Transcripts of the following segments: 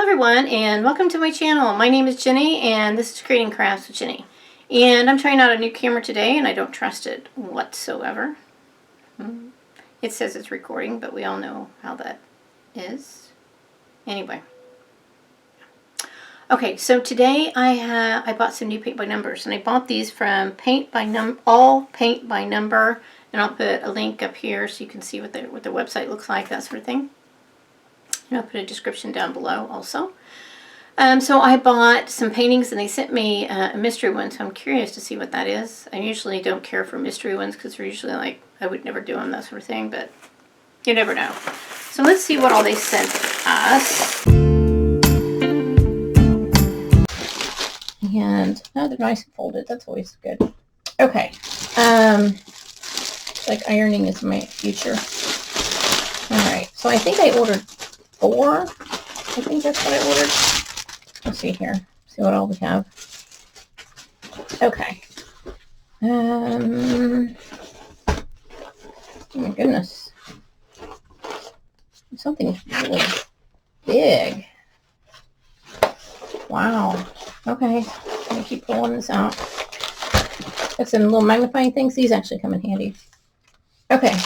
everyone, and welcome to my channel. My name is Jenny, and this is Creating Crafts with Jenny. And I'm trying out a new camera today, and I don't trust it whatsoever. It says it's recording, but we all know how that is. Anyway. Okay, so today I bought some new paint by numbers, and I bought these from All Paint by Number, and I'll put a link up here so you can see what their website looks like, that sort of thing. And I'll put a description down below also. So I bought some paintings, and they sent me a mystery one, so I'm curious to see what that is. I usually don't care for mystery ones because they're usually like, I would never do them, that sort of thing, but you never know. So let's see what all they sent us. And, oh, they're nice and folded. That's always good. Okay. Like ironing is my future. Alright, so I think I ordered 4. I think that's what I ordered. Let's see here. See what all we have. Okay. Oh my goodness. Something's really big. Wow. Okay. I'm going to keep pulling this out. Got some little magnifying things. These actually come in handy. Okay.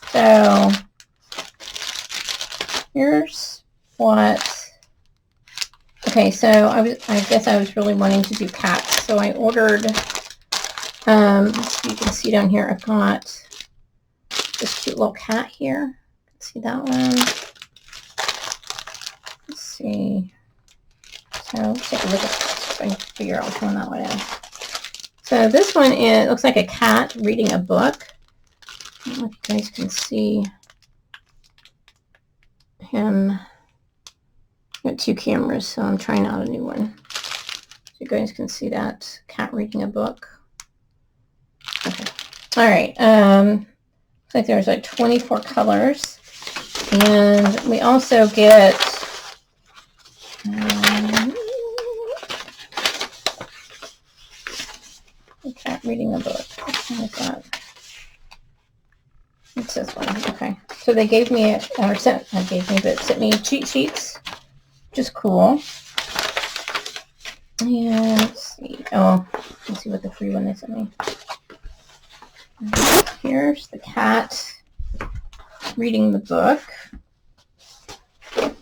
So here's what. Okay, so I guess I was really wanting to do cats. So I ordered, you can see down here, I've got this cute little cat here. See that one? Let's see. So let's take a look at this so I can figure out which one that one is. So this one looks like a cat reading a book. I don't know if you guys can see him. I've got 2 cameras, so I'm trying out a new one. So you guys can see that cat reading a book. Okay. All right. Looks like there's like 24 colors, and we also get a cat reading a book. Which one is that? It's this one. Okay. So they gave me, sent me cheat sheets, which is cool. And let's see. Oh, let's see what the free one they sent me. Here's the cat reading the book. All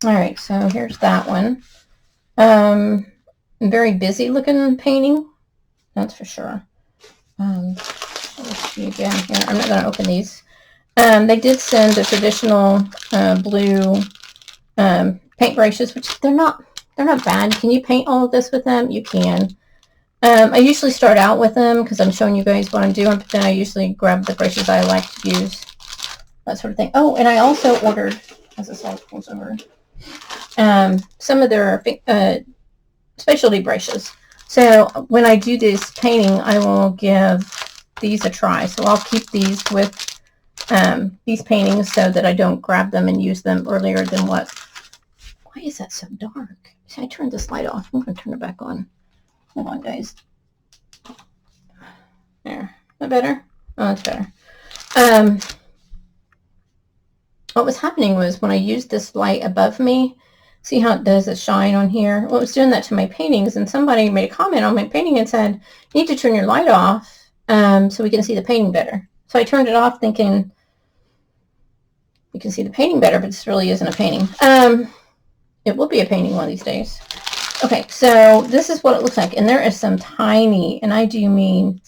right, so here's that one. Very busy looking painting, that's for sure. Let's see again here. I'm not going to open these. They did send the traditional blue paint brushes, which they're not bad. Can you paint all of this with them? You can. I usually start out with them because I'm showing you guys what I'm doing, but then I usually grab the brushes I like to use, that sort of thing. Oh, and I also ordered, as this all pulls over, some of their specialty brushes. So when I do this painting, I will give these a try. So I'll keep these with these paintings so that I don't grab them and use them earlier than what. Why is that so dark? See, I turned this light off. I'm going to turn it back on. Hold on, guys. There. Is that better? Oh, that's better. What was happening was when I used this light above me, see how it does a shine on here? Well, it was doing that to my paintings, and somebody made a comment on my painting and said, you need to turn your light off so we can see the painting better. So I turned it off thinking you can see the painting better, but this really isn't a painting. It will be a painting one of these days. Okay, so this is what it looks like, and there is some tiny, and I do mean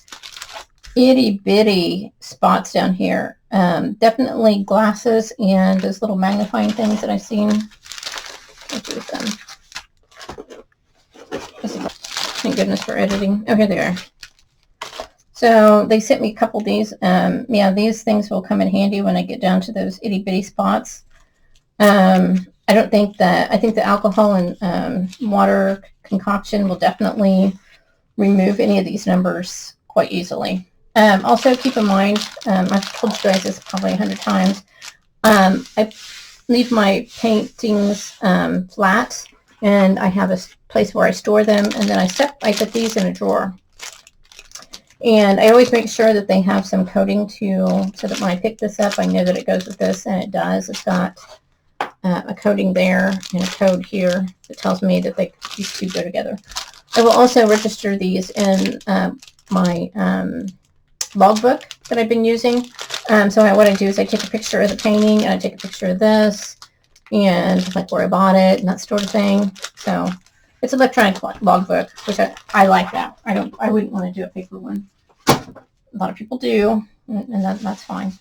itty bitty spots down here. Definitely glasses and those little magnifying things that I've seen. What do with them? Thank goodness for editing. Oh, here they are. So they sent me a couple of these. Yeah, these things will come in handy when I get down to those itty bitty spots. I don't think that, I think the alcohol and water concoction will definitely remove any of these numbers quite easily. Also keep in mind, I've told you guys this probably 100 times, I leave my paintings flat, and I have a place where I store them, and then I put these in a drawer. And I always make sure that they have some coating so that when I pick this up, I know that it goes with this, and it does. It's got a coating there and a code here that tells me that these two go together. I will also register these in my logbook that I've been using. So what I do is I take a picture of the painting and I take a picture of this and like where I bought it and that sort of thing. So it's an electronic logbook, which I like that. I wouldn't want to do a paper one. A lot of people do, and that's fine.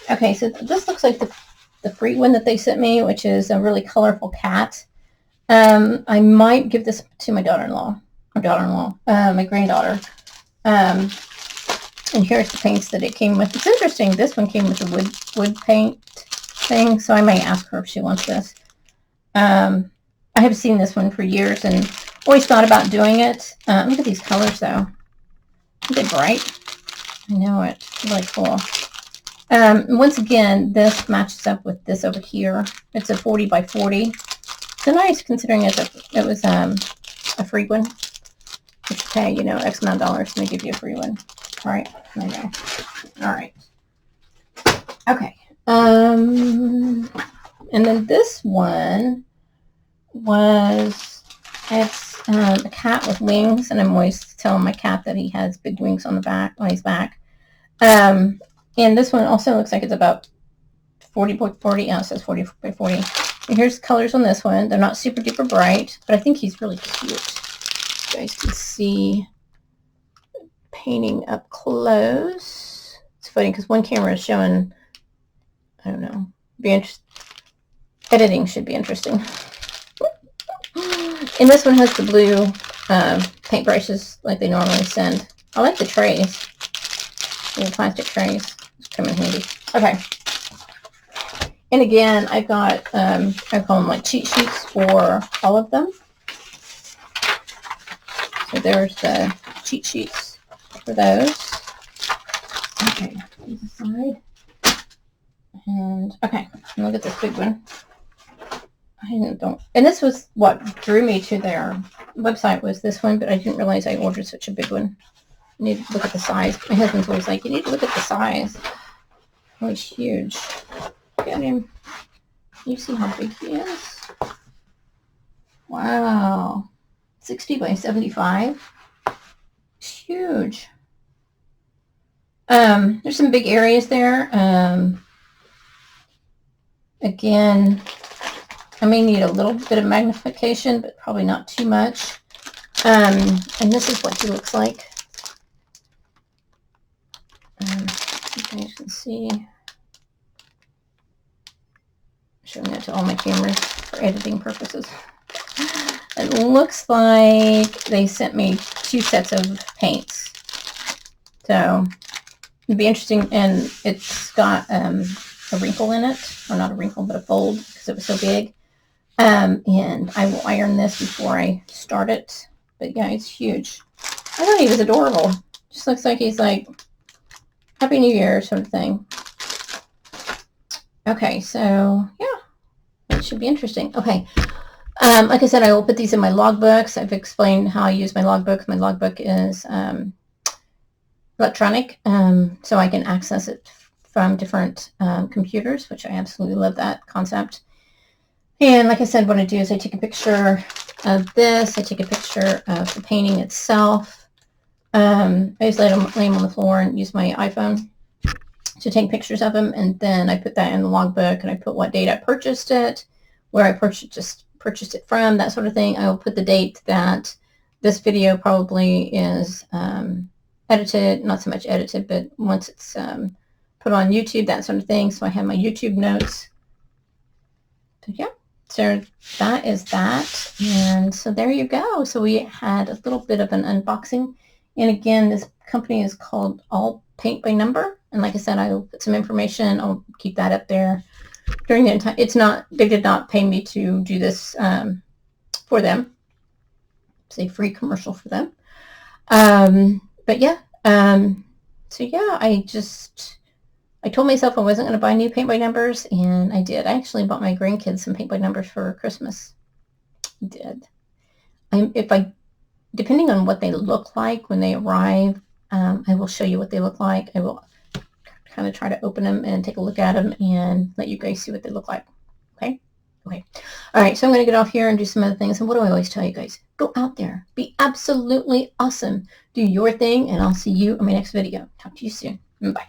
Okay, so this looks like the free one that they sent me, which is a really colorful cat. I might give this to my daughter-in-law, my granddaughter. And here's the paints that it came with. It's interesting. This one came with a wood paint thing, so I might ask her if she wants this. I have seen this one for years and always thought about doing it. Look at these colors, though. Aren't they bright? I know it. Really cool. Once again, this matches up with this over here. It's a 40 by 40. So nice, considering it was a free one. You pay, X amount of dollars and they give you a free one. All right, there you go. All right. Okay. And then this one it's a cat with wings, and I'm always telling my cat that he has big wings on his back. And this one also looks like it's about 40 by 40. Yeah, it says 40 by 40. And here's colors on this one. They're not super duper bright, but I think he's really cute. You guys can see painting up close. It's funny because one camera is showing, I don't know, editing should be interesting. And this one has the blue paint brushes like they normally send. I like the trays, little plastic trays. It's come in handy. Okay. And again, I've got, I call them like cheat sheets for all of them. So there's the cheat sheets for those. Okay, these aside. And, okay, look at this big one. And this was what drew me to their website, was this one, but I didn't realize I ordered such a big one. I need to look at the size. My husband's always like, you need to look at the size. Oh, it's huge. Look at him. Can you see how big he is? Wow. 60 by 75. It's huge. There's some big areas there. Again, I may need a little bit of magnification, but probably not too much. And this is what he looks like. You guys can see. I'm showing that to all my cameras for editing purposes. It looks like they sent me 2 sets of paints. So it'd be interesting, and it's got a wrinkle in it, or not a wrinkle, but a fold, because it was so big. And I will iron this before I start it. But yeah, it's huge. I thought he was adorable. Just looks like he's like, Happy New Year sort of thing. Okay, so yeah, it should be interesting. Okay, like I said, I will put these in my logbooks. I've explained how I use my logbook. My logbook is electronic, so I can access it from different computers, which I absolutely love that concept. And like I said, what I do is I take a picture of this. I take a picture of the painting itself. I just lay them on the floor and use my iPhone to take pictures of them. And then I put that in the logbook, and I put what date I purchased it, where I purchased it from, that sort of thing. I will put the date that this video probably is edited, not so much edited, but once it's put on YouTube, that sort of thing. So I have my YouTube notes. So yeah. So that is that, and so there you go. So we had a little bit of an unboxing, and again, this company is called All Paint by Number, and like I said, I will put some information. I'll keep that up there during the entire. They did not pay me to do this for them. It's a free commercial for them. But yeah, so yeah, I told myself I wasn't going to buy new paint by numbers, and I did. I actually bought my grandkids some paint by numbers for Christmas. I did. Depending on what they look like when they arrive, I will show you what they look like. I will kind of try to open them and take a look at them and let you guys see what they look like. Okay? Okay. All right, so I'm going to get off here and do some other things. And what do I always tell you guys? Go out there. Be absolutely awesome. Do your thing, and I'll see you in my next video. Talk to you soon. Bye.